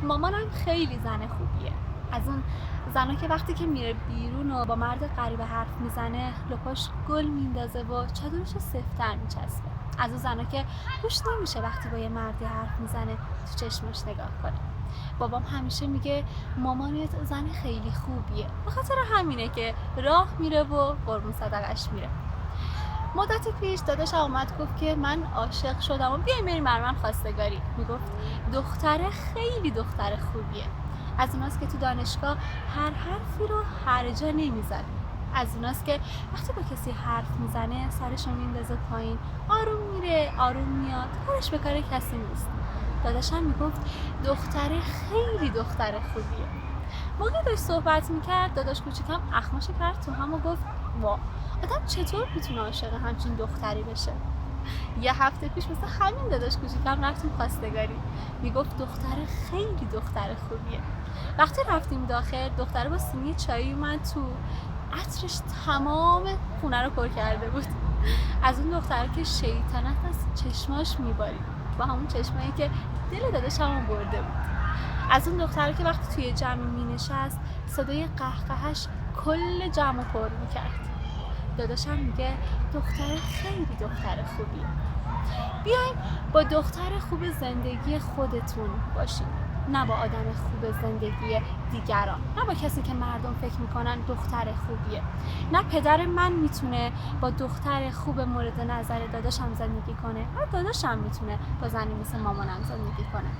مامانم خیلی زن خوبیه، از اون زنا که وقتی که میره بیرون و با مرد غریبه حرف میزنه لپاش گل میندازه و چادرش رو سفتر میچسبه. از اون زنا که گوش نمیشه وقتی با یه مردی حرف میزنه تو چشمش نگاه کنه. بابام همیشه میگه مامانت زن خیلی خوبیه، به خاطر همینه که راه میره و قربون صدقش میره. مدت پیش داداشم اومد گفت که من عاشق شدم و بیایم بریم برمن خواستگاری. میگفت دختره خیلی دختر خوبیه، از اوناست که تو دانشگاه هر حرفی رو هر جا نمیزنه، از اوناست که وقتی با کسی حرف میزنه سرشو میندازه پایین، آروم میره آروم میاد، کارش به کار کسی نیست. داداشم میگفت دختره خیلی دختر خوبیه. موقعی داشت صحبت میکرد داداش کوچیکم اخماشو کرد تو هم و گفت وا، آدم چطور میتونه عاشق همچین دختری بشه؟ یه هفته پیش مثل همین داداش کوچیکم رفتیم خواستگاری، میگفت دختر خیلی دختر خوبیه. وقتی رفتیم داخل دختره با سینی چایی اومد تو، عطرش تمام خونه رو پر کرده بود. از اون دختره که شیطنت از چشماش میبارید، با همون چشمایی که دل داداشمو برده بود. از اون دختره که وقتی توی جمع مینشست صدای قهقهش کل جمع پر میکرد. داداشم میگه دختر خیلی دختر خوبیه. بیاین با دختر خوب زندگی خودتون باشین، نه با آدم خوب زندگی دیگران، نه با کسی که مردم فکر میکنن دختر خوبیه. نه پدر من میتونه با دختر خوب مورد نظر داداشم زندگی کنه، نه داداشم میتونه با زنی مثل مامانم زندگی کنه.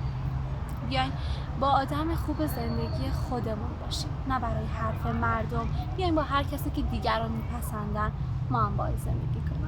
بیاین با آدم خوب زندگی خودمون باشیم، نه برای حرف مردم بیاین با هر کسی که دیگران میپسندن ما هم باید زندگی کنیم.